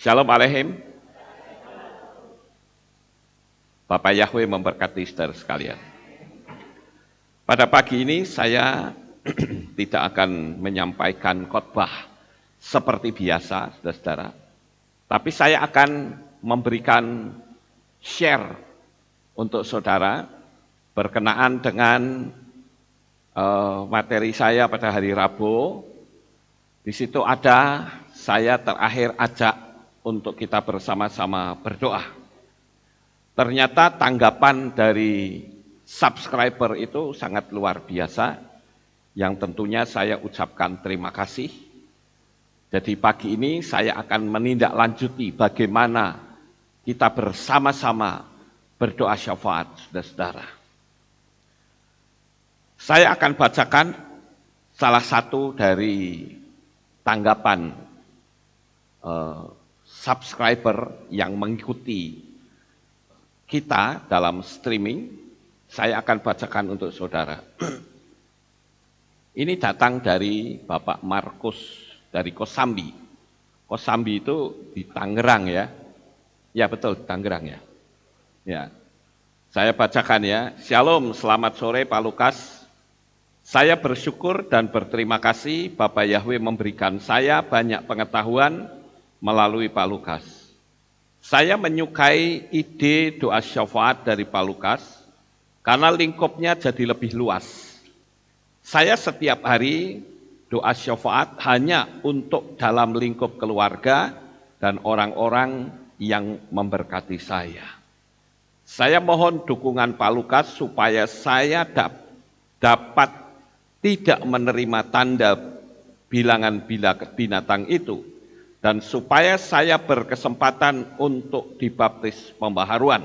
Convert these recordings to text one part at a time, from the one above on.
Shalom Aleihim. Bapak Yahweh memberkati saudara sekalian. Pada pagi ini saya tidak akan menyampaikan khotbah seperti biasa, saudara-saudara. Tapi saya akan memberikan share untuk saudara berkenaan dengan materi saya pada hari Rabu. Di situ ada saya terakhir ajak untuk kita bersama-sama berdoa. Ternyata tanggapan dari subscriber itu sangat luar biasa, yang tentunya saya ucapkan terima kasih. Jadi pagi ini saya akan menindaklanjuti bagaimana kita bersama-sama berdoa syafaat, saudara-saudara. Saya akan bacakan salah satu dari tanggapan subscriber yang mengikuti kita dalam streaming. Saya akan bacakan untuk saudara. Ini datang dari Bapak Markus dari Kosambi. Kosambi itu di Tangerang ya. Ya betul, Tangerang ya. Ya. Saya bacakan ya. Shalom, selamat sore Pak Lukas. Saya bersyukur dan berterima kasih Bapak Yahweh memberikan saya banyak pengetahuan melalui Pak Lukas. Saya menyukai ide doa syafaat dari Pak Lukas karena lingkupnya jadi lebih luas. Saya setiap hari doa syafaat hanya untuk dalam lingkup keluarga dan orang-orang yang memberkati saya. Saya mohon dukungan Pak Lukas supaya saya dapat tidak menerima tanda bilangan binatang itu, dan supaya saya berkesempatan untuk dibaptis pembaharuan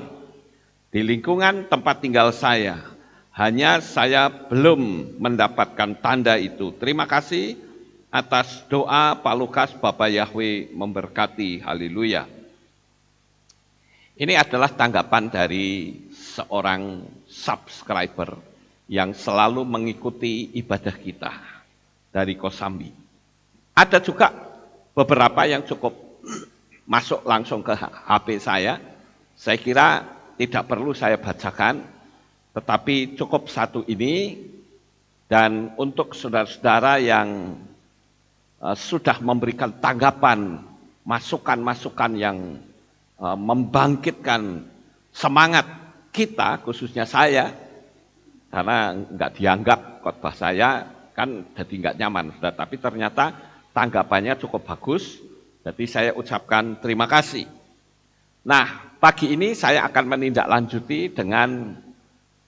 di lingkungan tempat tinggal saya. Hanya saya belum mendapatkan tanda itu. Terima kasih atas doa Pak Lukas. Bapak Yahweh memberkati. Haleluya. Ini adalah tanggapan dari seorang subscriber yang selalu mengikuti ibadah kita dari Kosambi. Ada juga beberapa yang cukup masuk langsung ke HP saya kira tidak perlu saya bacakan, tetapi cukup satu ini. Dan untuk saudara-saudara yang sudah memberikan tanggapan, masukan-masukan yang membangkitkan semangat kita, khususnya saya, karena nggak dianggap khotbah saya kan jadi nggak nyaman, tapi ternyata tanggapannya cukup bagus, jadi saya ucapkan terima kasih. Nah, pagi ini saya akan menindaklanjuti dengan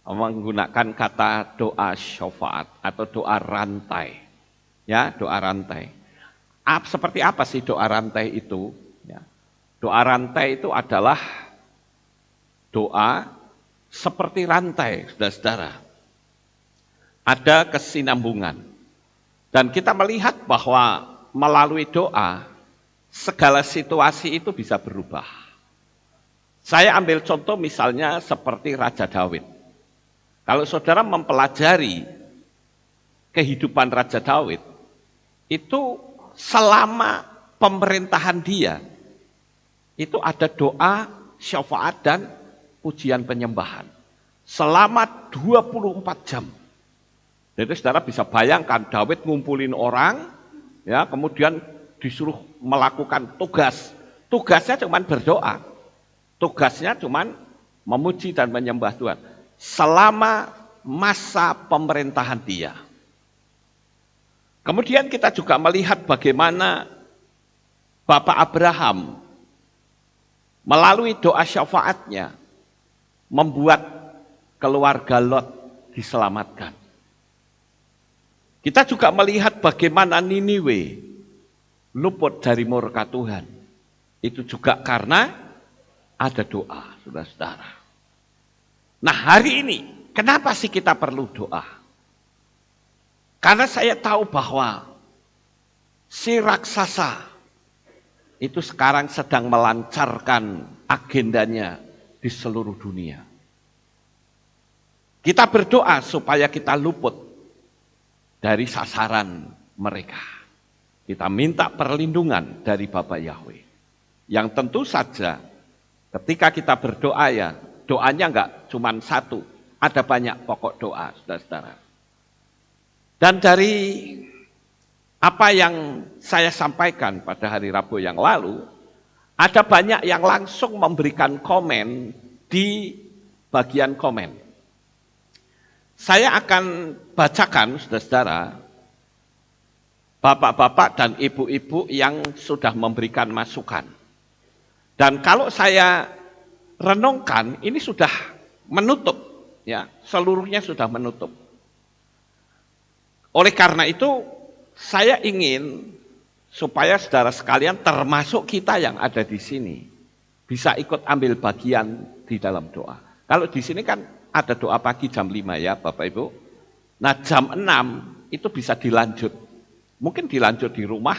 menggunakan kata doa syafaat atau doa rantai. Ya, doa rantai. Seperti apa sih doa rantai itu? Ya. Doa rantai itu adalah doa seperti rantai, saudara-saudara. Ada kesinambungan. Dan kita melihat bahwa melalui doa, segala situasi itu bisa berubah. Saya ambil contoh misalnya seperti Raja Daud. Kalau saudara mempelajari kehidupan Raja Daud, itu selama pemerintahan dia, itu ada doa, syafaat, dan pujian penyembahan. Selama 24 jam. Jadi saudara bisa bayangkan Daud ngumpulin orang, ya, kemudian disuruh melakukan tugas. Tugasnya cuma berdoa. Tugasnya cuma memuji dan menyembah Tuhan. Selama masa pemerintahan dia. Kemudian kita juga melihat bagaimana Bapak Abraham melalui doa syafaatnya membuat keluarga Lot diselamatkan. Kita juga melihat bagaimana Niniwe luput dari murka Tuhan. Itu juga karena ada doa, saudara-saudara. Nah, hari ini, kenapa sih kita perlu doa? Karena saya tahu bahwa si raksasa itu sekarang sedang melancarkan agendanya di seluruh dunia. Kita berdoa supaya kita luput dari sasaran mereka. Kita minta perlindungan dari Bapak Yahweh. Yang tentu saja ketika kita berdoa ya, doanya enggak cuma satu, ada banyak pokok doa, saudara-saudara. Dan dari apa yang saya sampaikan pada hari Rabu yang lalu, ada banyak yang langsung memberikan komen di bagian komen. Saya akan bacakan, saudara-saudara, bapak-bapak dan ibu-ibu yang sudah memberikan masukan. Dan kalau saya renungkan, ini sudah menutup, ya, seluruhnya sudah menutup. Oleh karena itu, saya ingin supaya saudara sekalian termasuk kita yang ada di sini bisa ikut ambil bagian di dalam doa. Kalau di sini kan ada doa pagi jam 5 ya Bapak Ibu. Nah jam 6 itu bisa dilanjut. Mungkin dilanjut di rumah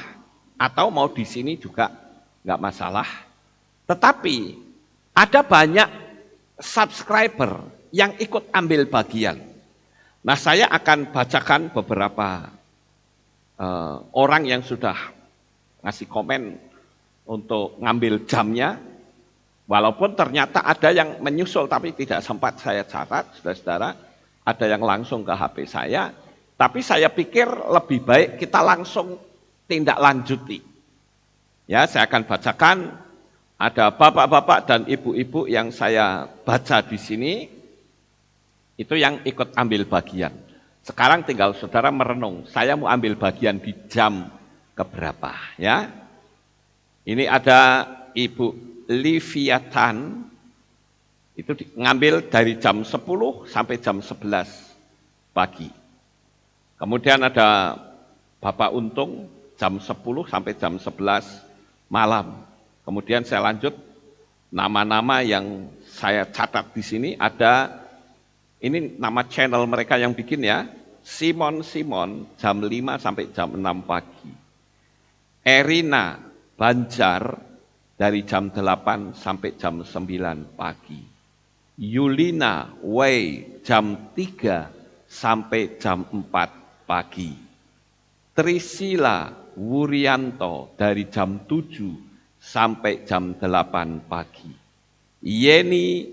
atau mau di sini juga nggak masalah. Tetapi ada banyak subscriber yang ikut ambil bagian. Nah saya akan bacakan beberapa orang yang sudah ngasih komen untuk ngambil jamnya, walaupun ternyata ada yang menyusul tapi tidak sempat saya catat, saudara-saudara, ada yang langsung ke HP saya, tapi saya pikir lebih baik kita langsung tindak lanjuti. Ya, saya akan bacakan, ada bapak-bapak dan ibu-ibu yang saya baca di sini, itu yang ikut ambil bagian. Sekarang tinggal saudara merenung, saya mau ambil bagian di jam keberapa ya. Ini ada Ibu Liviatan, itu ngambil dari jam 10 sampai jam 11 pagi. Kemudian ada Bapak Untung jam 10 sampai jam 11 malam. Kemudian saya lanjut, nama-nama yang saya catat di sini ada, ini nama channel mereka yang bikin ya, Simon jam 5 sampai jam 6 pagi. Erina Banjar dari jam 8 sampai jam 9 pagi. Yulina Wei jam 3 sampai jam 4 pagi. Trisila Wuryanto dari jam 7 sampai jam 8 pagi. Yeni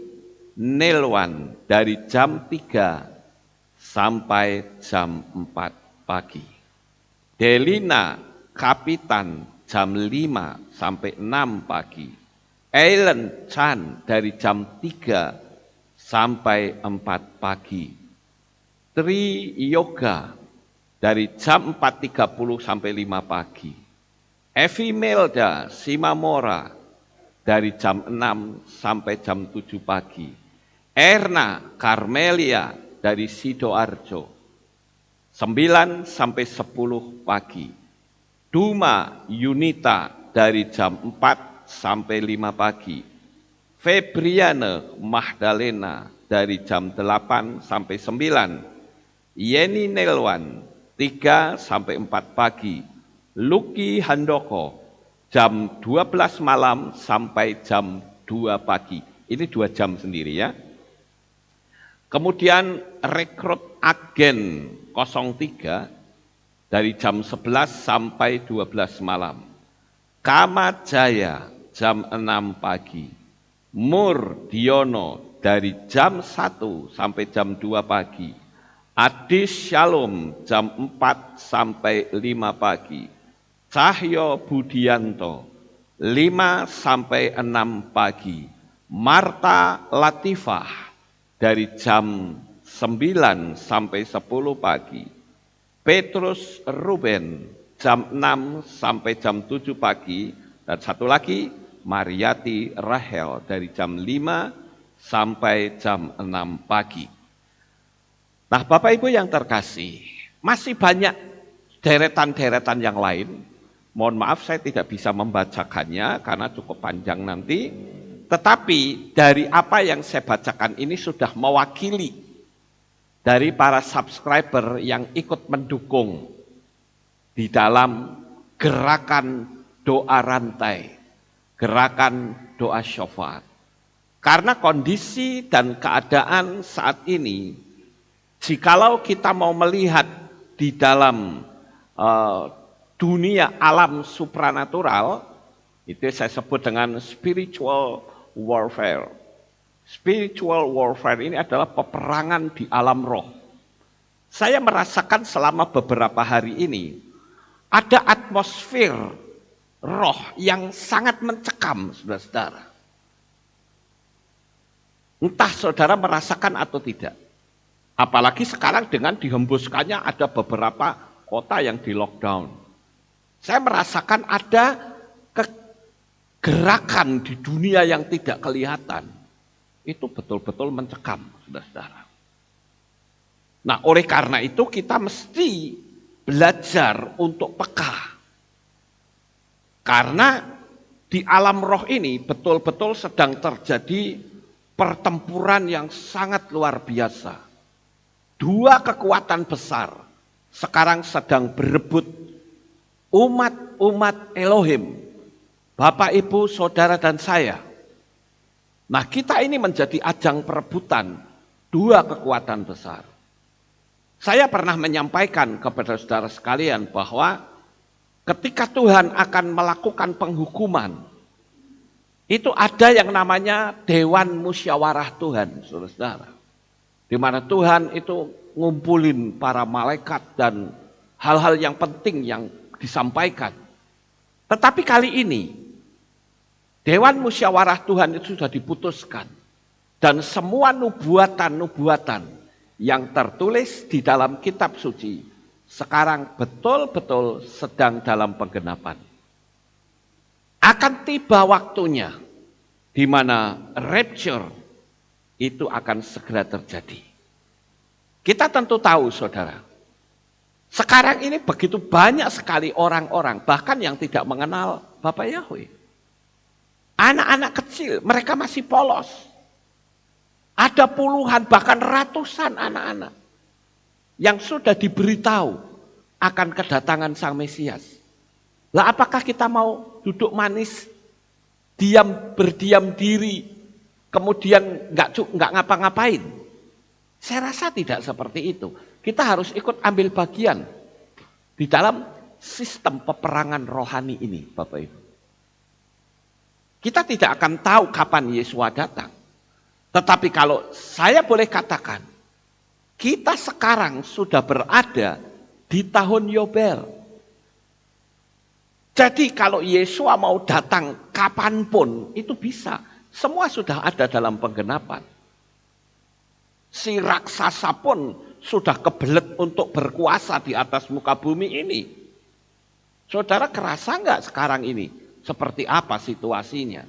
Nelwan dari jam 3 sampai jam 4 pagi. Delina Kapitan jam 5 sampai 6 pagi. Ellen Chan dari jam 3 sampai 4 pagi. Tri Yoga dari jam 4.30 sampai 5 pagi. Evi Melda Simamora dari jam 6 sampai jam 7 pagi. Erna Carmelia dari Sidoarjo 9 sampai 10 pagi. Duma Yunita dari jam 4 sampai 5 pagi. Febriane Magdalena dari jam 8 sampai 9. Yeni Nelwan 3 sampai 4 pagi. Luki Handoko jam 12 malam sampai jam 2 pagi. Ini 2 jam sendiri ya. Kemudian rekrut agen 03 dari jam 11 sampai 12 malam. Kamajaya jam 6 pagi. Mur Diono dari jam 1 sampai jam 2 pagi. Adis Shalom jam 4 sampai 5 pagi. Cahyo Budianto 5 sampai 6 pagi. Marta Latifah dari jam 9 sampai 10 pagi. Petrus Ruben jam 6 sampai jam 7 pagi. Dan satu lagi Mariati Rahel dari jam 5 sampai jam 6 pagi. Nah Bapak Ibu yang terkasih, masih banyak deretan-deretan yang lain. Mohon maaf saya tidak bisa membacakannya karena cukup panjang nanti. Tetapi dari apa yang saya bacakan ini sudah mewakili dari para subscriber yang ikut mendukung di dalam gerakan doa rantai, gerakan doa syafaat. Karena kondisi dan keadaan saat ini, jikalau kita mau melihat di dalam dunia alam supranatural, Itu saya sebut dengan spiritual warfare. Spiritual warfare ini adalah peperangan di alam roh. Saya merasakan selama beberapa hari ini, ada atmosfer roh yang sangat mencekam, saudara-saudara. Entah saudara merasakan atau tidak. Apalagi sekarang dengan dihembuskannya ada beberapa kota yang di lockdown. Saya merasakan ada gerakan di dunia yang tidak kelihatan. Itu betul-betul mencekam, saudara-saudara. Nah, oleh karena itu kita mesti belajar untuk peka. Karena di alam roh ini betul-betul sedang terjadi pertempuran yang sangat luar biasa. Dua kekuatan besar sekarang sedang berebut umat Elohim. Bapak, Ibu, Saudara, dan saya. Nah, kita ini menjadi ajang perebutan dua kekuatan besar. Saya pernah menyampaikan kepada saudara sekalian bahwa ketika Tuhan akan melakukan penghukuman, itu ada yang namanya Dewan Musyawarah Tuhan, saudara-saudara. Di mana Tuhan itu ngumpulin para malaikat dan hal-hal yang penting yang disampaikan. Tetapi kali ini, Dewan Musyawarah Tuhan itu sudah diputuskan. Dan semua nubuatan-nubuatan yang tertulis di dalam kitab suci sekarang betul-betul sedang dalam penggenapan. Akan tiba waktunya di mana rapture itu akan segera terjadi. Kita tentu tahu, saudara, sekarang ini begitu banyak sekali orang-orang bahkan yang tidak mengenal Bapa Yahweh. Anak-anak kecil, mereka masih polos. Ada puluhan bahkan ratusan anak-anak yang sudah diberitahu akan kedatangan Sang Mesias. Lah apakah kita mau duduk manis, berdiam diri, kemudian nggak ngapa-ngapain? Saya rasa tidak seperti itu. Kita harus ikut ambil bagian di dalam sistem peperangan rohani ini, Bapak Ibu. Kita tidak akan tahu kapan Yesua datang. Tetapi kalau saya boleh katakan, kita sekarang sudah berada di tahun Yobel. Jadi kalau Yesua mau datang kapanpun, itu bisa. Semua sudah ada dalam penggenapan. Si raksasa pun sudah kebelet untuk berkuasa di atas muka bumi ini. Saudara kerasa nggak sekarang ini? Seperti apa situasinya?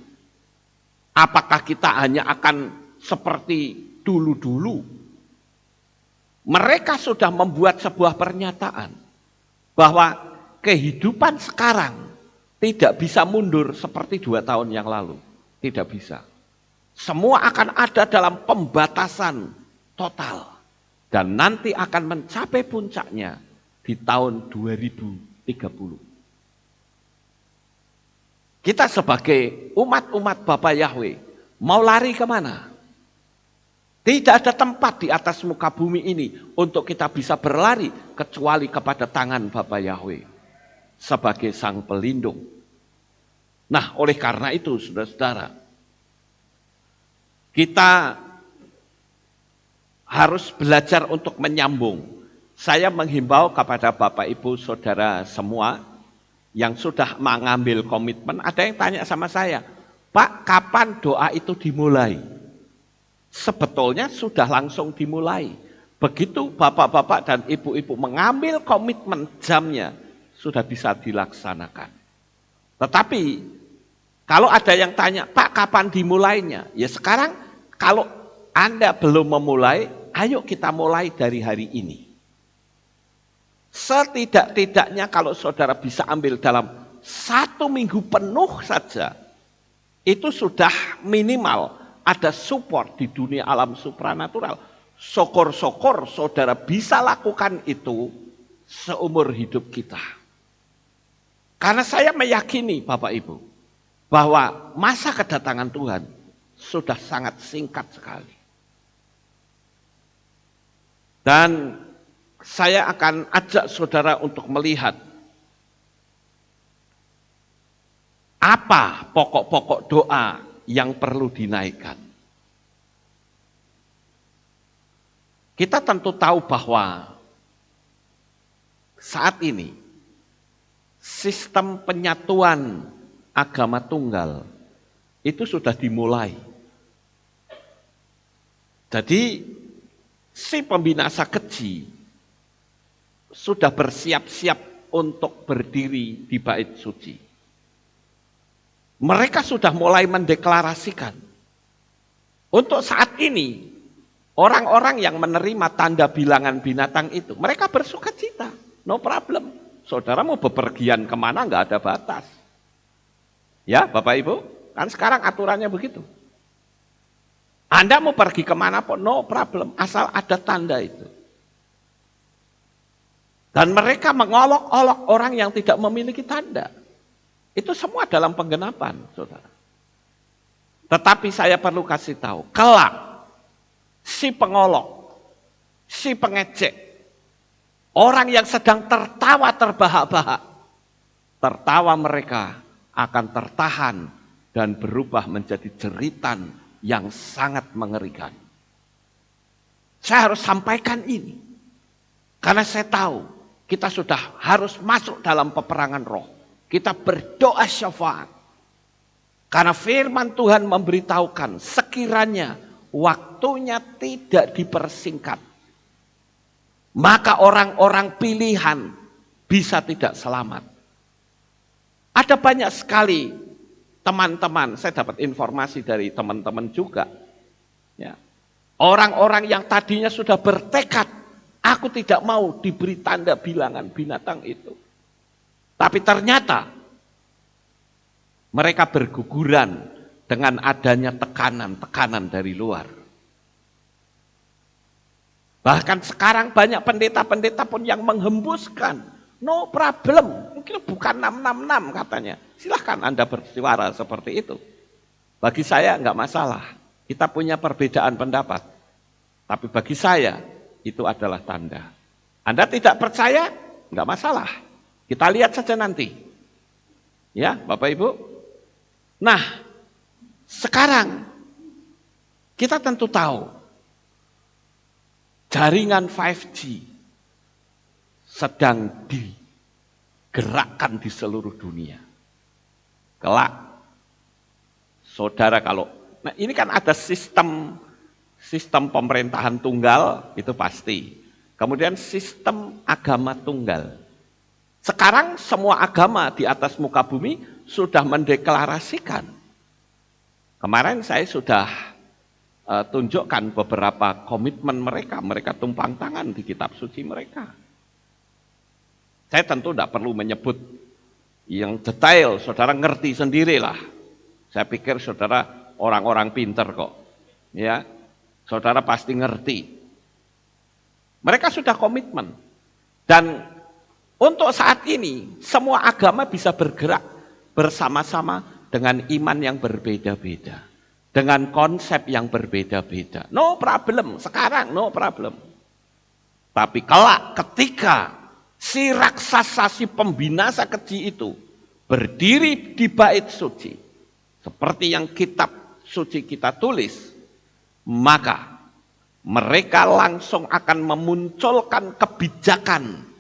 Apakah kita hanya akan seperti dulu-dulu? Mereka sudah membuat sebuah pernyataan bahwa kehidupan sekarang tidak bisa mundur seperti 2 tahun yang lalu. Tidak bisa. Semua akan ada dalam pembatasan total. Dan nanti akan mencapai puncaknya di tahun 2030. Kita sebagai umat-umat Bapa Yahweh mau lari kemana? Tidak ada tempat di atas muka bumi ini untuk kita bisa berlari kecuali kepada tangan Bapa Yahweh sebagai Sang Pelindung. Nah, oleh karena itu, saudara-saudara, kita harus belajar untuk menyambung. Saya menghimbau kepada Bapak, Ibu, Saudara semua yang sudah mengambil komitmen. Ada yang tanya sama saya, Pak, kapan doa itu dimulai? Sebetulnya sudah langsung dimulai. Begitu bapak-bapak dan ibu-ibu mengambil komitmen, jamnya sudah bisa dilaksanakan. Tetapi kalau ada yang tanya, Pak, kapan dimulainya? Ya sekarang kalau Anda belum memulai, ayo kita mulai dari hari ini. Setidak-tidaknya kalau saudara bisa ambil dalam 1 minggu penuh saja, itu sudah minimal ada support di dunia alam supranatural. Syukur-syukur saudara bisa lakukan itu seumur hidup kita. Karena saya meyakini Bapak Ibu, bahwa masa kedatangan Tuhan sudah sangat singkat sekali. Dan saya akan ajak saudara untuk melihat Apa pokok-pokok doa yang perlu dinaikkan? Kita tentu tahu bahwa saat ini sistem penyatuan agama tunggal itu sudah dimulai. Jadi si pembinasa keji sudah bersiap-siap untuk berdiri di bait suci. Mereka sudah mulai mendeklarasikan. Untuk saat ini, orang-orang yang menerima tanda bilangan binatang itu, mereka bersuka cita, no problem. Saudara mau bepergian kemana nggak ada batas. Ya Bapak Ibu, kan sekarang aturannya begitu. Anda mau pergi kemana pun, no problem, asal ada tanda itu. Dan mereka mengolok-olok orang yang tidak memiliki tanda. Itu semua dalam penggenapan, saudara. Tetapi saya perlu kasih tahu, kelak si pengolok, si pengecek, orang yang sedang tertawa terbahak-bahak, tertawa mereka akan tertahan dan berubah menjadi jeritan yang sangat mengerikan. Saya harus sampaikan ini, karena saya tahu kita sudah harus masuk dalam peperangan roh. Kita berdoa syafaat. Karena firman Tuhan memberitahukan sekiranya waktunya tidak dipersingkat, maka orang-orang pilihan bisa tidak selamat. Ada banyak sekali teman-teman, saya dapat informasi dari teman-teman juga. Ya. Orang-orang yang tadinya sudah bertekad, aku tidak mau diberi tanda bilangan binatang itu. Tapi ternyata mereka berguguran dengan adanya tekanan-tekanan dari luar. Bahkan sekarang banyak pendeta-pendeta pun yang menghembuskan, no problem, mungkin bukan 666 katanya. Silahkan Anda bersuara seperti itu. Bagi saya enggak masalah, kita punya perbedaan pendapat. Tapi bagi saya itu adalah tanda. Anda tidak percaya, enggak masalah. Kita lihat saja nanti. Ya, Bapak Ibu. Nah, sekarang kita tentu tahu jaringan 5G sedang digerakkan di seluruh dunia. Kelak, saudara kalau, nah ini kan ada sistem pemerintahan tunggal, itu pasti. Kemudian sistem agama tunggal. Sekarang semua agama di atas muka bumi sudah mendeklarasikan. Kemarin saya sudah tunjukkan beberapa komitmen mereka tumpang tangan di kitab suci mereka. Saya tentu tidak perlu menyebut yang detail, saudara ngerti sendirilah. Saya pikir saudara orang-orang pinter kok. Ya, saudara pasti ngerti. Mereka sudah komitmen. Dan untuk saat ini, semua agama bisa bergerak bersama-sama dengan iman yang berbeda-beda. Dengan konsep yang berbeda-beda. No problem, sekarang no problem. Tapi kelak ketika si raksasa, si pembinasa keji itu berdiri di bait suci, seperti yang kitab suci kita tulis, maka mereka langsung akan memunculkan kebijakan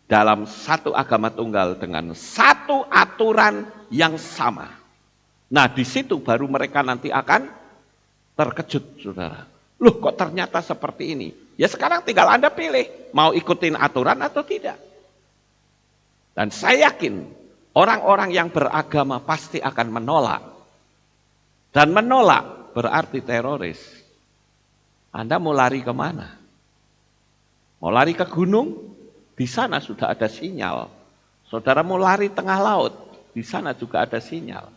dalam satu agama tunggal dengan satu aturan yang sama. Nah, di situ baru mereka nanti akan terkejut, saudara. Loh, kok ternyata seperti ini? Ya sekarang tinggal Anda pilih, mau ikutin aturan atau tidak. Dan saya yakin orang-orang yang beragama pasti akan menolak. Dan menolak berarti teroris. Anda mau lari kemana? Mau lari ke gunung? Di sana sudah ada sinyal. Saudara mau lari tengah laut, di sana juga ada sinyal.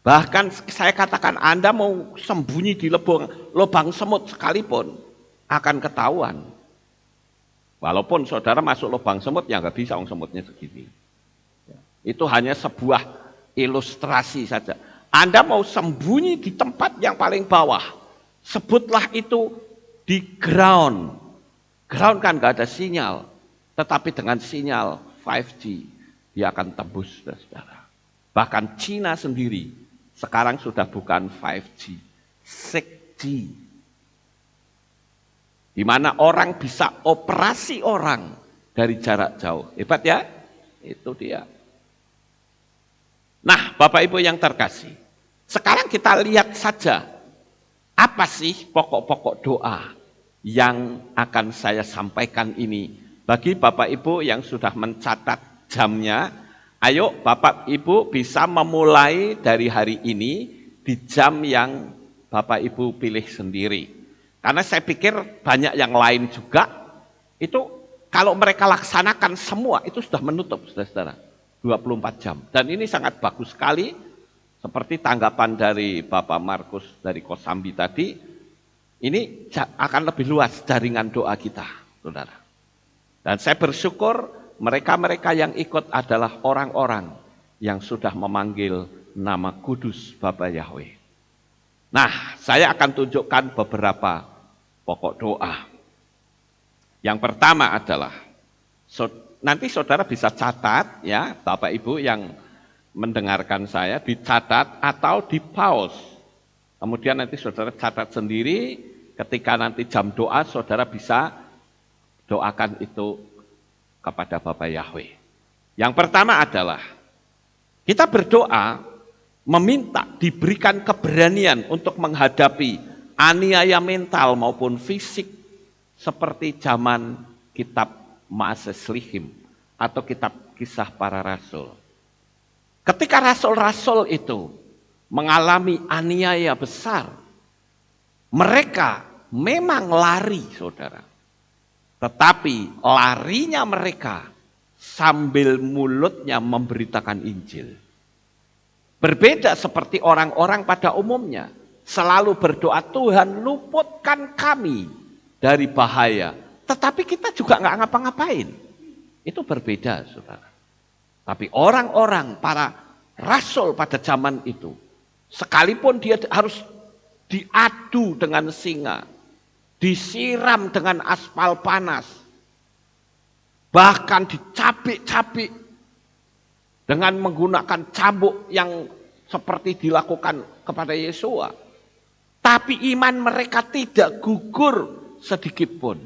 Bahkan saya katakan Anda mau sembunyi di lubang semut sekalipun, akan ketahuan. Walaupun saudara masuk lubang semut, ya nggak bisa, semutnya segini. Itu hanya sebuah ilustrasi saja. Anda mau sembunyi di tempat yang paling bawah, sebutlah itu di ground. Ground kan nggak ada sinyal. Tetapi dengan sinyal 5G, dia akan tembus, saudara. Bahkan Cina sendiri sekarang sudah bukan 5G, 6G. Di mana orang bisa operasi orang dari jarak jauh. Hebat ya? Itu dia. Nah, Bapak Ibu yang terkasih, sekarang kita lihat saja apa sih pokok-pokok doa yang akan saya sampaikan ini. Bagi Bapak Ibu yang sudah mencatat jamnya, ayo Bapak Ibu bisa memulai dari hari ini di jam yang Bapak Ibu pilih sendiri. Karena saya pikir banyak yang lain juga, itu kalau mereka laksanakan semua, itu sudah menutup, saudara-saudara. 24 jam. Dan ini sangat bagus sekali, seperti tanggapan dari Bapak Markus dari Kosambi tadi, ini akan lebih luas jaringan doa kita, saudara. Dan saya bersyukur mereka-mereka yang ikut adalah orang-orang yang sudah memanggil nama kudus Bapa Yahweh. Nah, saya akan tunjukkan beberapa pokok doa. Yang pertama adalah, nanti saudara bisa catat ya, Bapak Ibu yang mendengarkan saya, dicatat atau di pause. Kemudian nanti saudara catat sendiri, ketika nanti jam doa saudara bisa doakan itu kepada Bapa Yahweh. Yang pertama adalah, kita berdoa meminta diberikan keberanian untuk menghadapi aniaya mental maupun fisik seperti zaman kitab Maaseslihim atau kitab Kisah Para Rasul. Ketika rasul-rasul itu mengalami aniaya besar, mereka memang lari, saudara. Tetapi larinya mereka sambil mulutnya memberitakan Injil. Berbeda seperti orang-orang pada umumnya, selalu berdoa, Tuhan luputkan kami dari bahaya. Tetapi kita juga nggak ngapa-ngapain. Itu berbeda, saudara. Tapi orang-orang, para rasul pada zaman itu, sekalipun dia harus diadu dengan singa, disiram dengan aspal panas, bahkan dicabik-cabik dengan menggunakan cambuk yang seperti dilakukan kepada Yesua. Tapi iman mereka tidak gugur sedikit pun.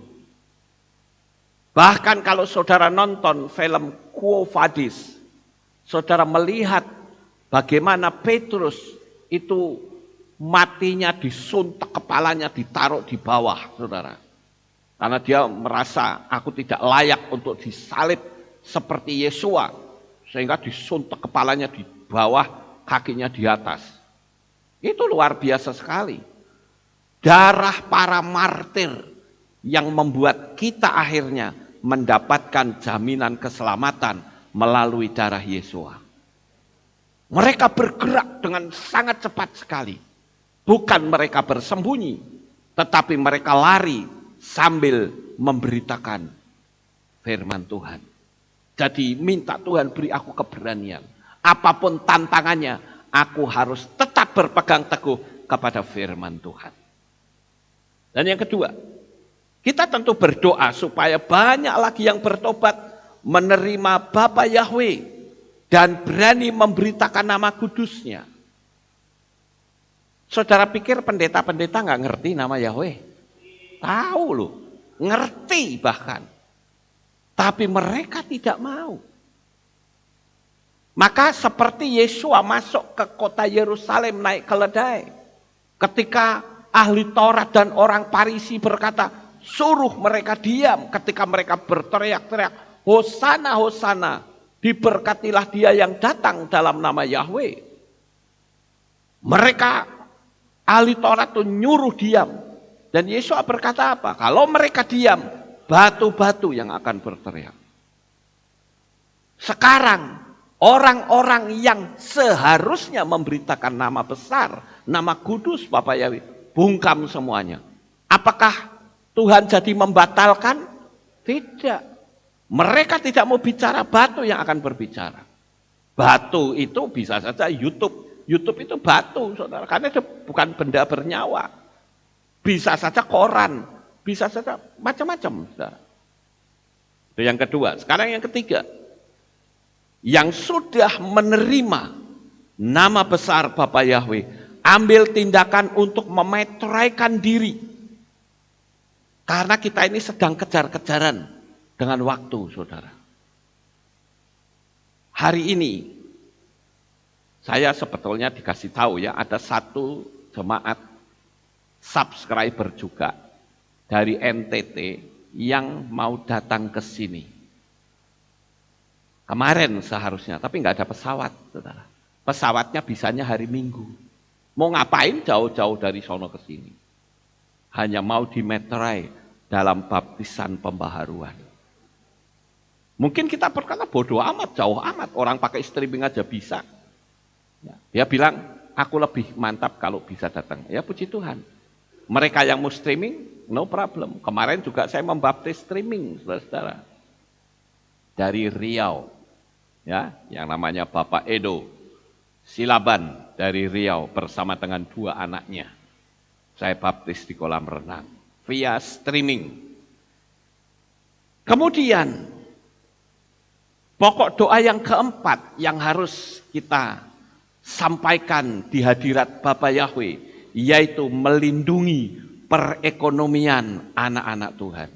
Bahkan kalau saudara nonton film Quo Vadis, saudara melihat bagaimana Petrus itu matinya disuntak, kepalanya ditaruh di bawah, saudara. Karena dia merasa aku tidak layak untuk disalib seperti Yesua. Sehingga disuntak kepalanya di bawah, kakinya di atas. Itu luar biasa sekali. Darah para martir yang membuat kita akhirnya mendapatkan jaminan keselamatan melalui darah Yesua. Mereka bergerak dengan sangat cepat sekali. Bukan mereka bersembunyi, tetapi mereka lari sambil memberitakan firman Tuhan. Jadi minta Tuhan beri aku keberanian. Apapun tantangannya, aku harus tetap berpegang teguh kepada firman Tuhan. Dan yang kedua, kita tentu berdoa supaya banyak lagi yang bertobat, menerima Bapa Yahweh, dan berani memberitakan nama kudusnya. Saudara pikir pendeta-pendeta nggak ngerti nama Yahweh? Tahu loh, ngerti bahkan. Tapi mereka tidak mau. Maka seperti Yesua masuk ke kota Yerusalem naik keledai. Ketika ahli Taurat dan orang Farisi berkata, suruh mereka diam. Ketika mereka berteriak-teriak, Hosana, Hosana, diberkatilah dia yang datang dalam nama Yahweh. Mereka ahli Taurat itu nyuruh diam. Dan Yesus berkata apa? Kalau mereka diam, batu-batu yang akan berteriak. Sekarang orang-orang yang seharusnya memberitakan nama besar, nama kudus Bapa Yahweh, bungkam semuanya. Apakah Tuhan jadi membatalkan? Tidak. Mereka tidak mau bicara, batu yang akan berbicara. Batu itu bisa saja YouTube. YouTube itu batu, saudara. Karena itu bukan benda bernyawa. Bisa saja koran. Bisa saja macam-macam, saudara. Itu yang kedua. Sekarang yang ketiga. Yang sudah menerima nama besar Bapa Yahweh, ambil tindakan untuk memeteraikan diri. Karena kita ini sedang kejar-kejaran dengan waktu, saudara. Hari ini, saya sebetulnya dikasih tahu ya, ada satu jemaat subscriber juga dari NTT yang mau datang ke sini. Kemarin seharusnya, tapi nggak ada pesawat, saudara. Pesawatnya bisanya hari Minggu. Mau ngapain jauh-jauh dari sono ke sini? Hanya mau dimeterai dalam baptisan pembaharuan. Mungkin kita berkata bodoh amat, jauh amat, orang pakai streaming aja bisa. Ya, dia bilang, aku lebih mantap kalau bisa datang. Ya puji Tuhan. Mereka yang mau streaming, no problem. Kemarin juga saya membaptis streaming, saudara-saudara. Dari Riau, ya, yang namanya Bapak Edo Silaban dari Riau bersama dengan 2 anaknya. Saya baptis di kolam renang via streaming. Kemudian pokok doa yang keempat yang harus kita sampaikan di hadirat Bapa Yahweh, yaitu melindungi perekonomian anak-anak Tuhan.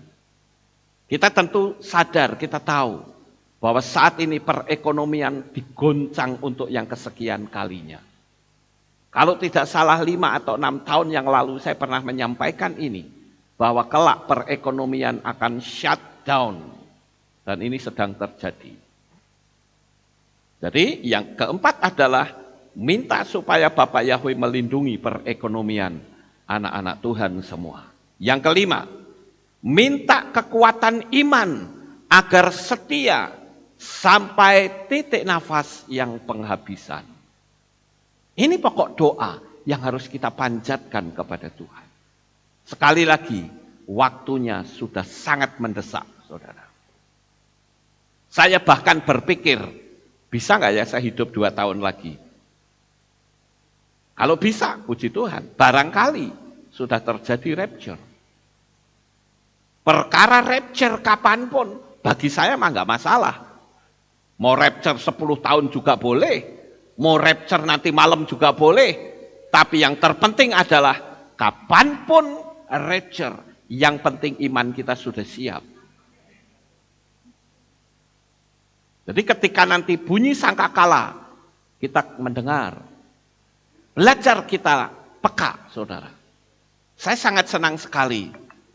Kita tentu sadar, kita tahu bahwa saat ini perekonomian digoncang untuk yang kesekian kalinya. Kalau tidak salah 5 atau 6 tahun yang lalu saya pernah menyampaikan ini, bahwa kelak perekonomian akan shutdown, dan ini sedang terjadi. Jadi yang keempat adalah minta supaya Bapak Yahweh melindungi perekonomian anak-anak Tuhan semua. Yang kelima, minta kekuatan iman agar setia sampai titik nafas yang penghabisan. Ini pokok doa yang harus kita panjatkan kepada Tuhan. Sekali lagi, waktunya sudah sangat mendesak, saudara. Saya bahkan berpikir, bisa nggak ya saya hidup 2 tahun lagi? Kalau bisa, puji Tuhan, barangkali sudah terjadi rapture. Perkara rapture kapanpun, bagi saya mah nggak masalah. Mau rapture 10 tahun juga boleh, mau rapture nanti malam juga boleh. Tapi yang terpenting adalah kapanpun rapture, yang penting iman kita sudah siap. Jadi ketika nanti bunyi sangkakala, kita mendengar, belajar kita peka, saudara. Saya sangat senang sekali,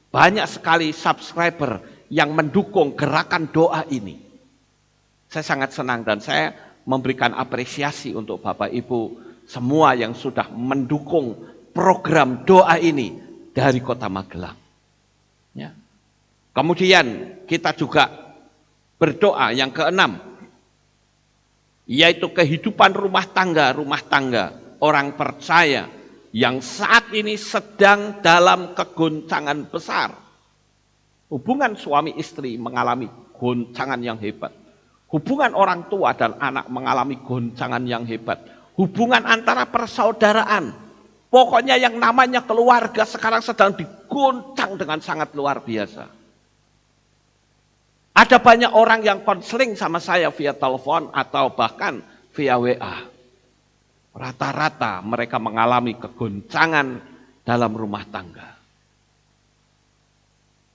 banyak sekali subscriber yang mendukung gerakan doa ini. Saya sangat senang dan saya memberikan apresiasi untuk Bapak Ibu semua yang sudah mendukung program doa ini dari Kota Magelang. Ya. Kemudian kita juga berdoa yang keenam, yaitu kehidupan rumah tangga orang percaya yang saat ini sedang dalam kegoncangan besar. Hubungan suami istri mengalami goncangan yang hebat. Hubungan orang tua dan anak mengalami goncangan yang hebat. Hubungan antara persaudaraan, pokoknya yang namanya keluarga sekarang sedang digoncang dengan sangat luar biasa. Ada banyak orang yang konseling sama saya via telepon atau bahkan via WA. Rata-rata mereka mengalami kegoncangan dalam rumah tangga.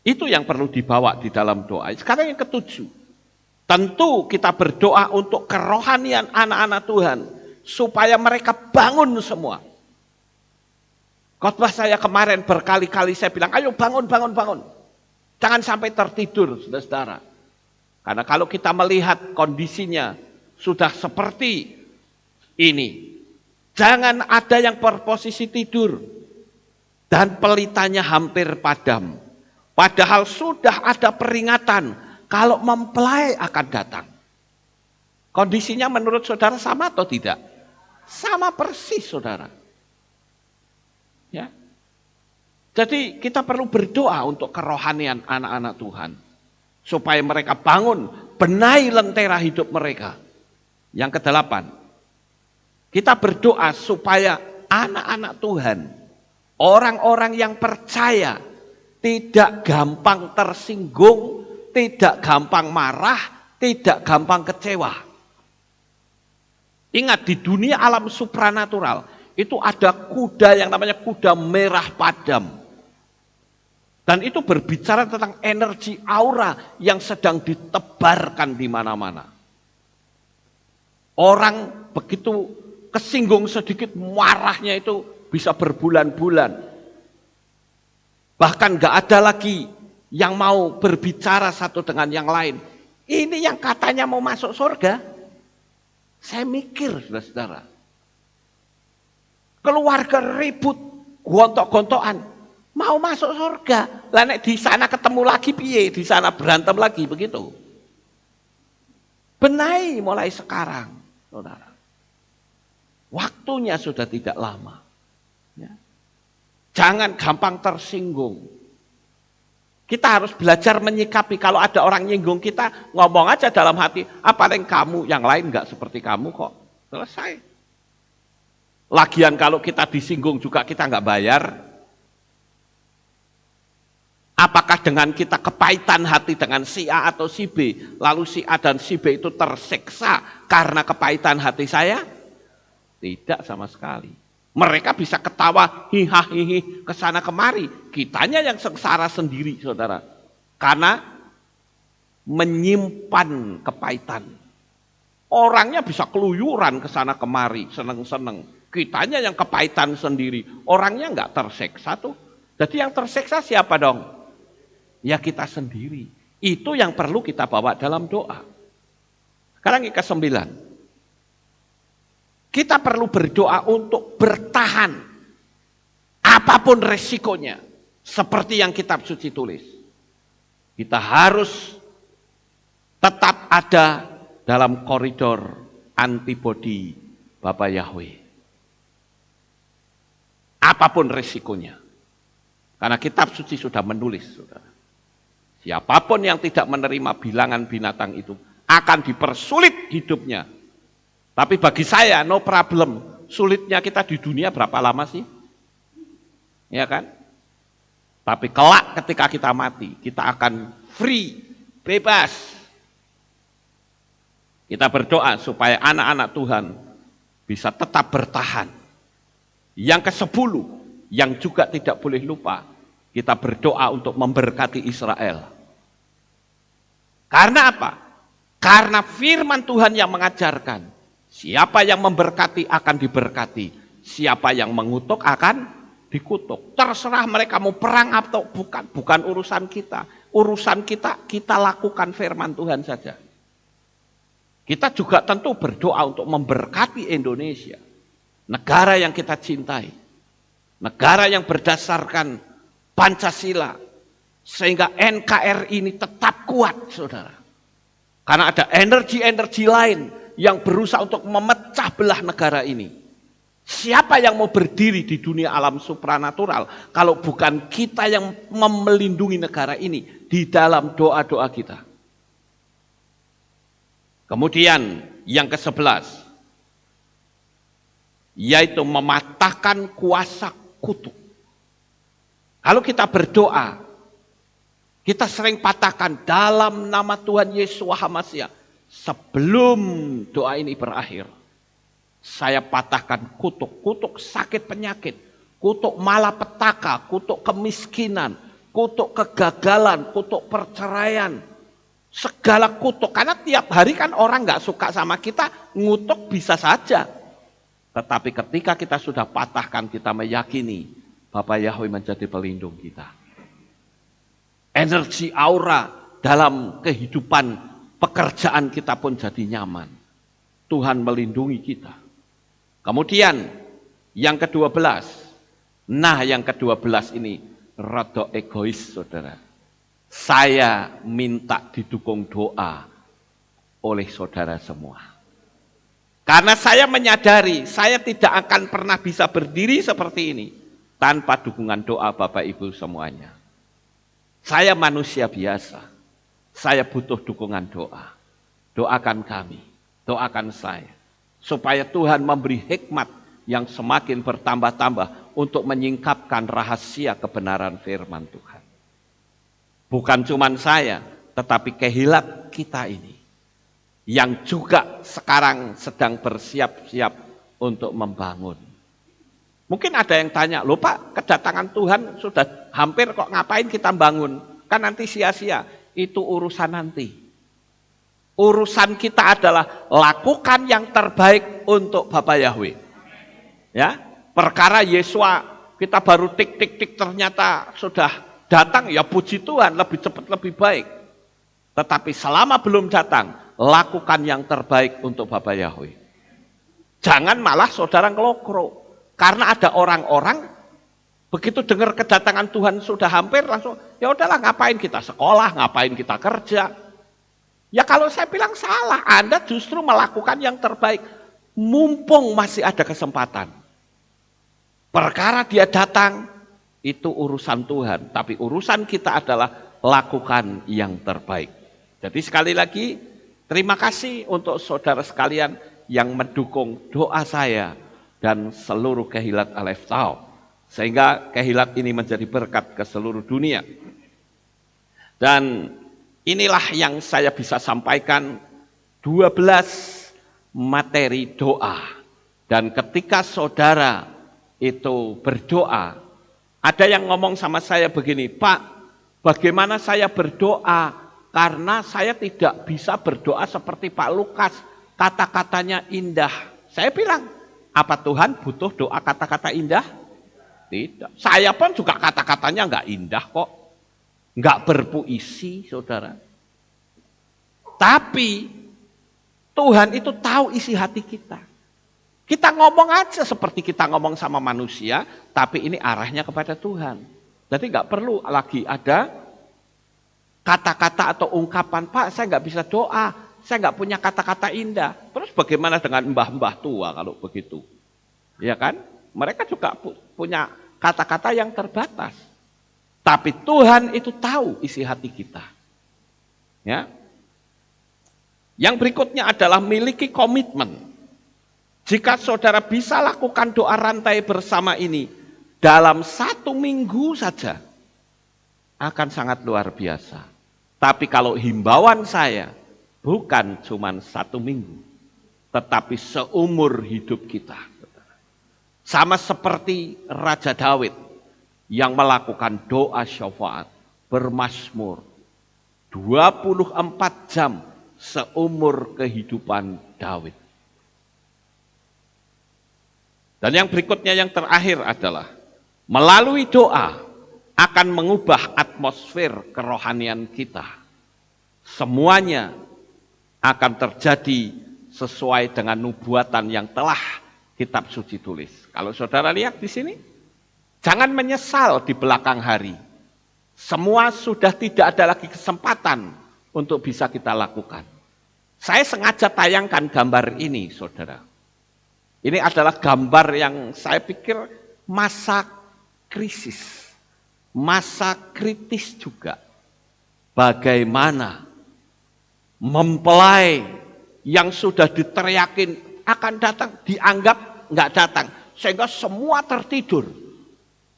Itu yang perlu dibawa di dalam doa. Sekarang yang ketujuh, tentu kita berdoa untuk kerohanian anak-anak Tuhan, supaya mereka bangun semua. Khotbah saya kemarin berkali-kali saya bilang, ayo bangun. Jangan sampai tertidur, saudara-saudara. Karena kalau kita melihat kondisinya sudah seperti ini, jangan ada yang berposisi tidur dan pelitanya hampir padam. Padahal sudah ada peringatan kalau mempelai akan datang. Kondisinya menurut saudara sama atau tidak? Sama persis, saudara. Ya. Jadi kita perlu berdoa untuk kerohanian anak-anak Tuhan. Supaya mereka bangun, benahi lentera hidup mereka. Yang kedelapan, kita berdoa supaya anak-anak Tuhan, orang-orang yang percaya, tidak gampang tersinggung, tidak gampang marah, tidak gampang kecewa. Ingat, di dunia alam supranatural itu ada kuda yang namanya kuda merah padam. Dan itu berbicara tentang energi aura yang sedang ditebarkan di mana-mana. Orang begitu kesinggung sedikit, marahnya itu bisa berbulan-bulan. Bahkan gak ada lagi yang mau berbicara satu dengan yang lain. Ini yang katanya mau masuk surga. Saya mikir, saudara-saudara. Keluarga ribut, gontok-gontokan. Mau masuk surga. Lah nek di sana ketemu lagi piye, di sana berantem lagi begitu. Benahi mulai sekarang, saudara. Waktunya sudah tidak lama. Ya. Jangan gampang tersinggung. Kita harus belajar menyikapi kalau ada orang nyinggung kita, ngomong aja dalam hati, apa yang kamu, yang lain enggak seperti kamu kok. Selesai. Lagian kalau kita disinggung juga kita enggak bayar. Apakah dengan kita kepahitan hati dengan si A atau si B, lalu si A dan si B itu tersiksa karena kepahitan hati saya? Tidak sama sekali. Mereka bisa ketawa hiha hihi kesana kemari, kitanya yang sengsara sendiri, saudara. Karena menyimpan kepahitan. Orangnya bisa keluyuran kesana kemari, seneng-seneng. Kitanya yang kepahitan sendiri, orangnya enggak tersiksa tuh. Jadi yang tersiksa siapa dong? Ya kita sendiri. Itu yang perlu kita bawa dalam doa. Sekarang yang ke-9. Kita perlu berdoa untuk bertahan. Apapun resikonya. Seperti yang kitab suci tulis. Kita harus tetap ada dalam koridor antibodi Bapa Yahweh. Apapun resikonya. Karena kitab suci sudah menulis, saudara. Siapapun yang tidak menerima bilangan binatang itu akan dipersulit hidupnya. Tapi bagi saya no problem. Sulitnya kita di dunia berapa lama sih? Ya kan? Tapi kelak ketika kita mati, kita akan free, bebas. Kita berdoa supaya anak-anak Tuhan bisa tetap bertahan. Yang ke-10, yang juga tidak boleh lupa, kita berdoa untuk memberkati Israel. Karena apa? Karena firman Tuhan yang mengajarkan, siapa yang memberkati akan diberkati, siapa yang mengutuk akan dikutuk. Terserah mereka mau perang atau bukan urusan kita. Urusan kita lakukan firman Tuhan saja. Kita juga tentu berdoa untuk memberkati Indonesia, negara yang kita cintai, negara yang berdasarkan Pancasila, sehingga NKRI ini tetap kuat, saudara. Karena ada energi-energi lain yang berusaha untuk memecah belah negara ini. Siapa yang mau berdiri di dunia alam supranatural kalau bukan kita yang melindungi negara ini di dalam doa-doa kita. Kemudian yang ke-11, yaitu mematahkan kuasa kutuk. Kalau kita berdoa, kita sering patahkan dalam nama Tuhan Yesus HaMashiach. Sebelum doa ini berakhir, saya patahkan kutuk sakit penyakit, kutuk malapetaka, kutuk kemiskinan, kutuk kegagalan, kutuk perceraian, segala kutuk. Karena tiap hari kan orang gak suka sama kita, ngutuk bisa saja. Tetapi ketika kita sudah patahkan, kita meyakini Bapa Yahweh menjadi pelindung kita. Energi aura dalam kehidupan pekerjaan kita pun jadi nyaman. Tuhan melindungi kita. Kemudian yang ke-12. Nah yang ke-12 ini rada egois, saudara. Saya minta didukung doa oleh saudara semua. Karena saya menyadari saya tidak akan pernah bisa berdiri seperti ini tanpa dukungan doa Bapak Ibu semuanya. Saya manusia biasa. Saya butuh dukungan doa. Doakan kami, doakan saya. Supaya Tuhan memberi hikmat yang semakin bertambah-tambah untuk menyingkapkan rahasia kebenaran firman Tuhan. Bukan cuma saya, tetapi kehilat kita ini. yang juga sekarang sedang bersiap-siap untuk membangun. Mungkin ada yang tanya, loh Pak, kedatangan Tuhan sudah hampir kok ngapain kita bangun? Kan nanti sia-sia. Itu urusan nanti. Urusan kita adalah lakukan yang terbaik untuk Bapa Yahweh. Ya, perkara Yesua kita baru tik ternyata sudah datang, ya puji Tuhan, lebih cepat lebih baik. Tetapi selama belum datang, lakukan yang terbaik untuk Bapa Yahweh. Jangan malah saudara ngelokro. Karena ada orang-orang begitu dengar kedatangan Tuhan sudah hampir langsung, ya udahlah ngapain kita sekolah, ngapain kita kerja. Ya kalau saya bilang salah, Anda justru melakukan yang terbaik. Mumpung masih ada kesempatan. Perkara dia datang, itu urusan Tuhan. Tapi urusan kita adalah lakukan yang terbaik. Jadi sekali lagi, terima kasih untuk saudara sekalian yang mendukung doa saya dan seluruh Kehilat Aleph Tau. Sehingga Kehilat ini menjadi berkat ke seluruh dunia. Dan inilah yang saya bisa sampaikan 12 materi doa. Dan ketika saudara itu berdoa, ada yang ngomong sama saya begini, Pak, bagaimana saya berdoa? Karena saya tidak bisa berdoa seperti Pak Lukas, kata-katanya indah. Saya bilang, apa Tuhan butuh doa kata-kata indah? Tidak. Saya pun juga kata-katanya enggak indah kok. Enggak berpuisi, saudara. Tapi Tuhan itu tahu isi hati kita. Kita ngomong aja seperti kita ngomong sama manusia, tapi ini arahnya kepada Tuhan. Jadi enggak perlu lagi ada kata-kata atau ungkapan, Pak saya enggak bisa doa, saya enggak punya kata-kata indah. Terus bagaimana dengan mbah-mbah tua kalau begitu? Ya kan? Mereka juga punya kata-kata yang terbatas. Tapi Tuhan itu tahu isi hati kita. Ya. Yang berikutnya adalah miliki komitmen. Jika saudara bisa lakukan doa rantai bersama ini dalam 1 minggu saja, akan sangat luar biasa. Tapi kalau himbauan saya, bukan cuma 1 minggu, tetapi seumur hidup kita. Sama seperti Raja Daud yang melakukan doa syafaat, bermazmur 24 jam seumur kehidupan Daud. Dan yang berikutnya yang terakhir adalah melalui doa akan mengubah atmosfer kerohanian kita. Semuanya akan terjadi sesuai dengan nubuatan yang telah kitab suci tulis. Kalau saudara lihat di sini, jangan menyesal di belakang hari. Semua sudah tidak ada lagi kesempatan untuk bisa kita lakukan. Saya sengaja tayangkan gambar ini, saudara. Ini adalah gambar yang saya pikir masa krisis, masa kritis juga. Bagaimana mempelai yang sudah diteriakin akan datang, dianggap nggak datang. Sehingga semua tertidur.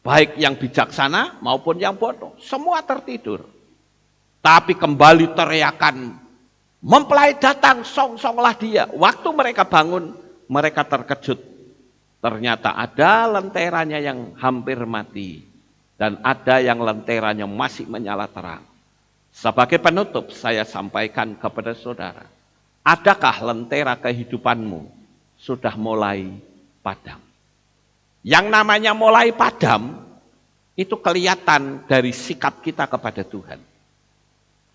Baik yang bijaksana maupun yang bodoh. Semua tertidur. Tapi kembali teriakan, mempelai datang, song-songlah dia. Waktu mereka bangun, mereka terkejut. Ternyata ada lenteranya yang hampir mati. Dan ada yang lenteranya masih menyala terang. Sebagai penutup saya sampaikan kepada saudara. Adakah lentera kehidupanmu sudah mulai padam? Yang namanya mulai padam, itu kelihatan dari sikap kita kepada Tuhan.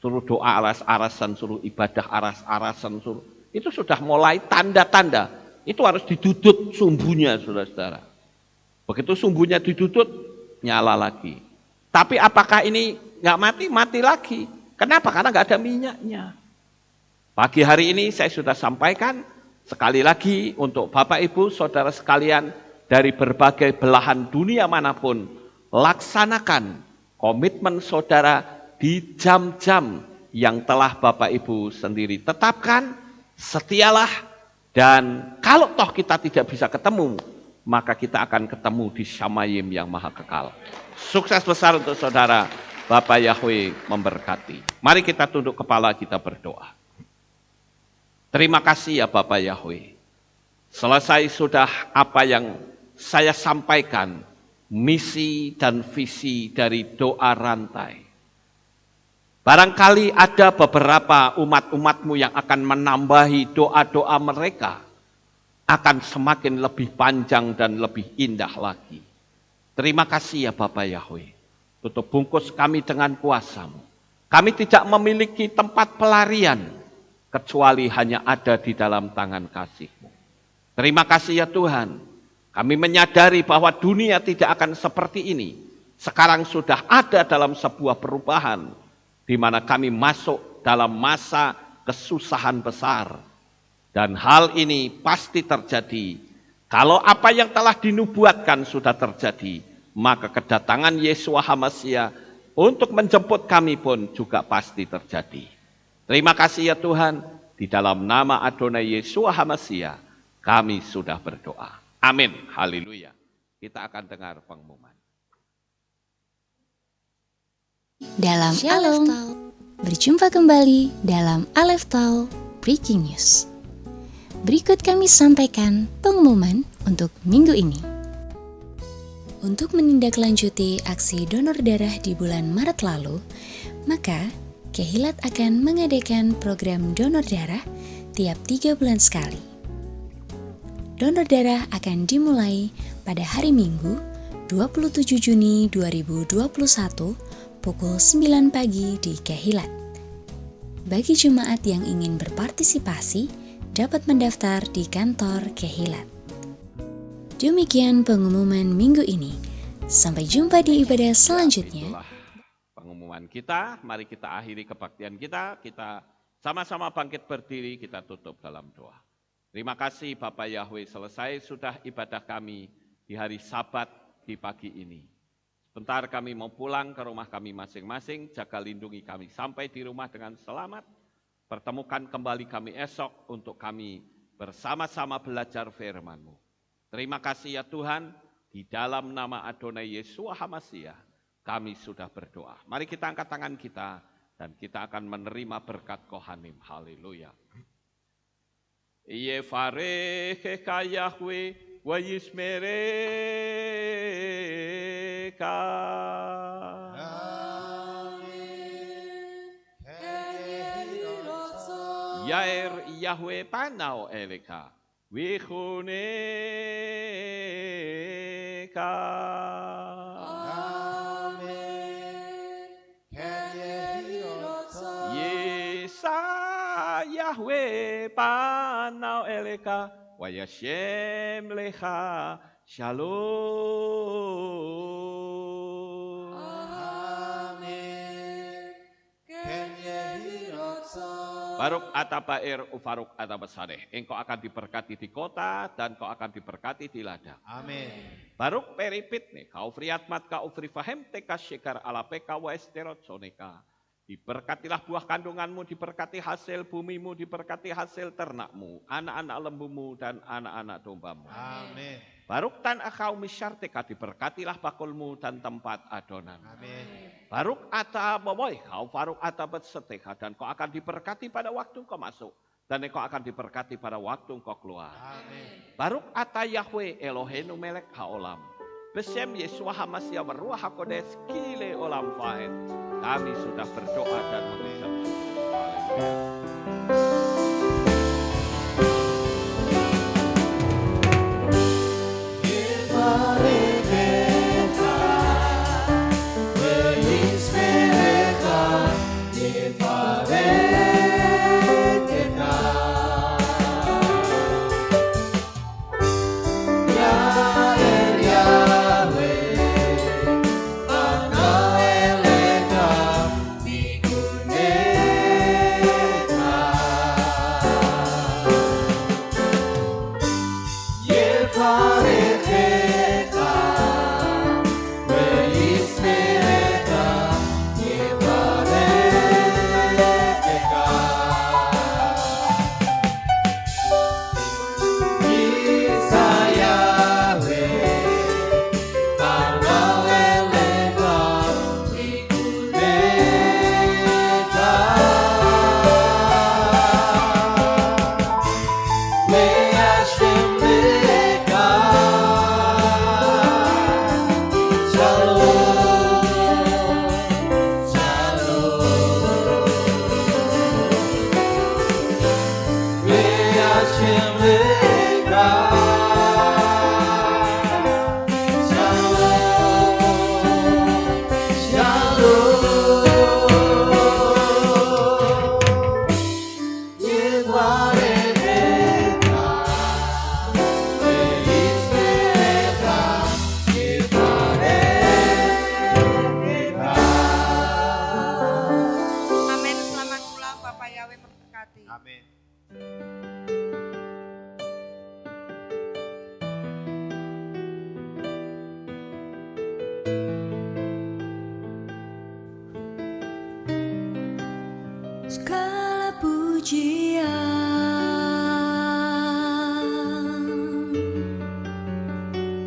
Suruh doa aras-arasan, suruh ibadah aras-arasan, itu sudah mulai tanda-tanda. Itu harus didudut sumbunya, saudara-saudara. Begitu sumbunya didudut, nyala lagi. Tapi apakah ini nggak mati? Mati lagi. Kenapa? Karena nggak ada minyaknya. Pagi hari ini saya sudah sampaikan, sekali lagi untuk Bapak Ibu, saudara sekalian, dari berbagai belahan dunia manapun, laksanakan komitmen saudara di jam-jam yang telah Bapak Ibu sendiri tetapkan, setialah. Dan kalau toh kita tidak bisa ketemu, maka kita akan ketemu di Syamayim yang maha kekal. Sukses besar untuk saudara, Bapak Yahweh memberkati. Mari kita tunduk kepala, kita berdoa. Terima kasih ya Bapak Yahweh. Selesai sudah apa yang saya sampaikan, misi dan visi dari doa rantai. Barangkali ada beberapa umat-umatmu yang akan menambahi doa-doa mereka, akan semakin lebih panjang dan lebih indah lagi. Terima kasih ya Bapak Yahweh. Tutup bungkus kami dengan kuasa-Mu. Kami tidak memiliki tempat pelarian, kecuali hanya ada di dalam tangan kasih-Mu. Terima kasih ya Tuhan. Kami menyadari bahwa dunia tidak akan seperti ini. Sekarang sudah ada dalam sebuah perubahan, di mana kami masuk dalam masa kesusahan besar. Dan hal ini pasti terjadi. Kalau apa yang telah dinubuatkan sudah terjadi, maka kedatangan Yeshua HaMasiah untuk menjemput kami pun juga pasti terjadi. Terima kasih ya Tuhan, di dalam nama Adonai Yeshua HaMasiah, kami sudah berdoa. Amin. Haleluya. Kita akan dengar pengumuman. Dalam Shalom, berjumpa kembali dalam Aleph Tau Breaking News. Berikut kami sampaikan pengumuman untuk minggu ini. Untuk menindaklanjuti aksi donor darah di bulan Maret lalu, maka Kehilat akan mengadakan program donor darah tiap 3 bulan sekali. Donor darah akan dimulai pada hari Minggu, 27 Juni 2021, pukul 9 pagi di Kehilat. Bagi jemaat yang ingin berpartisipasi, dapat mendaftar di kantor Kehilat. Demikian pengumuman minggu ini. Sampai jumpa di ibadah selanjutnya. Itulah pengumuman kita. Mari kita akhiri kebaktian kita. Kita sama-sama bangkit berdiri, kita tutup dalam doa. Terima kasih Bapak Yahweh, selesai sudah ibadah kami di hari Sabat di pagi ini. Sebentar kami mau pulang ke rumah kami masing-masing, jaga lindungi kami sampai di rumah dengan selamat. Pertemukan kembali kami esok untuk kami bersama-sama belajar firman-Mu. Terima kasih ya Tuhan, di dalam nama Adonai Yeshua HaMasiah kami sudah berdoa. Mari kita angkat tangan kita dan kita akan menerima berkat Kohanim. Haleluya. Yevarechecha Yahweh wa yishmerecha. Yair Yahweh panau eleka wichuneka. Yesa Yahweh panau eleka wa yashem lecha shalom. Baruk atabair ufaruk atabasareh. Engkau akan diberkati di kota dan kau akan diberkati di ladang. Amin. Baruk peripit nih. Kau friatmat kau frifahem teka syekar alapeka wa esterot soneka. Diberkatilah buah kandunganmu, diberkati hasil bumimu, diberkati hasil ternakmu, anak-anak lembumu dan anak-anak dombamu. Amin. Baruk tan akau misyarteka, diberkatilah bakulmu dan tempat adonan. Amin. Baruk ata boboy, kau faruk ata betseteka, dan kau akan diberkati pada waktu kau masuk, dan kau akan diberkati pada waktu kau keluar. Amin. Baruk ata Yahweh Eloheinu melek haolam, besem Yeshua HaMasiah beruah hakodes kile olam fahed. Kami sudah berdoa dan mengucap syukur. Haleluya.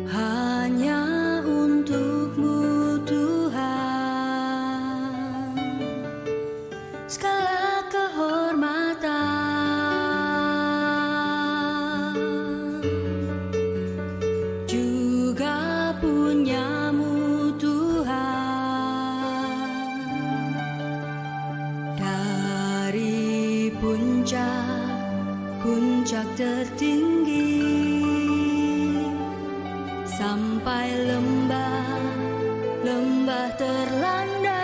hanya untuk-Mu Tuhan, segala kehormatan juga punya-Mu Tuhan. Dari puncak tertinggi sampai lembah terlandai,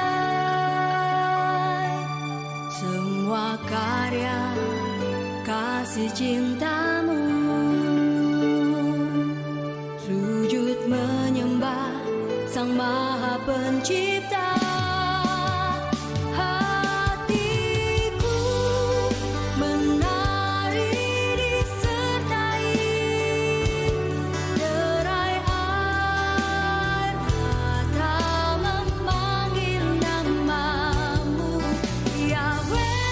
semua karya kasih cinta-Mu, sujud menyembah Sang Maha Pencipta. Hatiku menari disertai derai air mata memanggil nama-Mu, Yahweh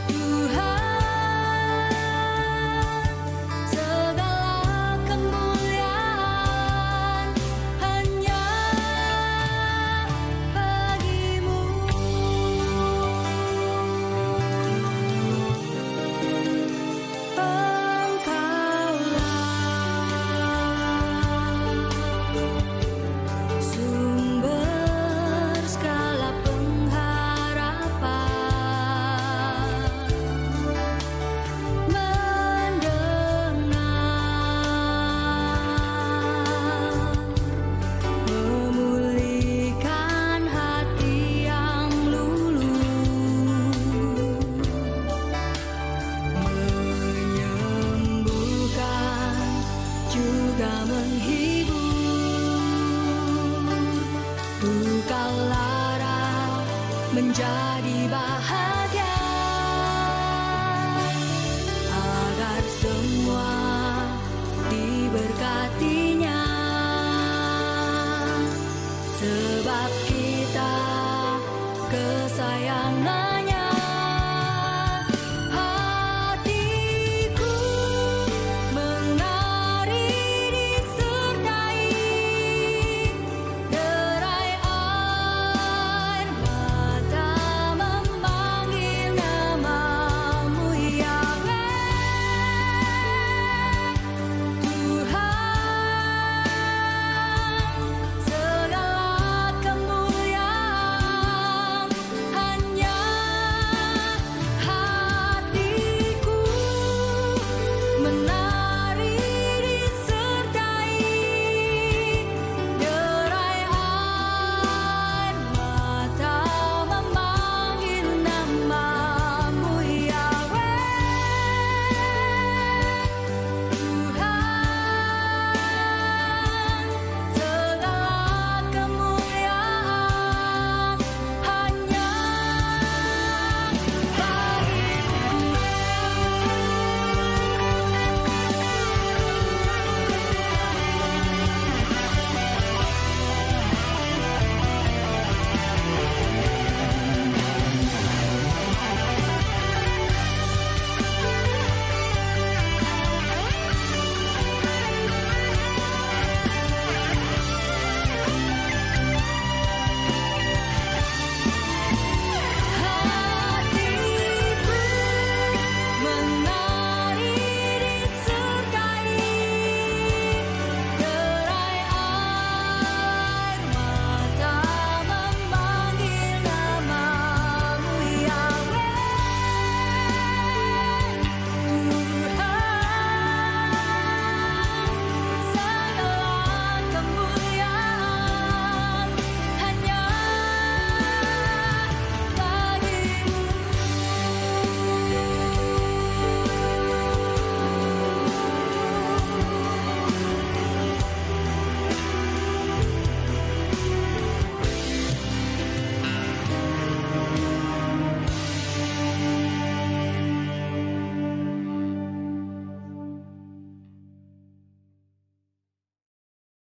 Tuhan. Segala kemuliaan hanya bagi-Mu. Engkaulah sumber segala pengharapan, mendengar, memulihkan hati yang luluh, menyembuhkan juga menghibur. Duka lara menjadi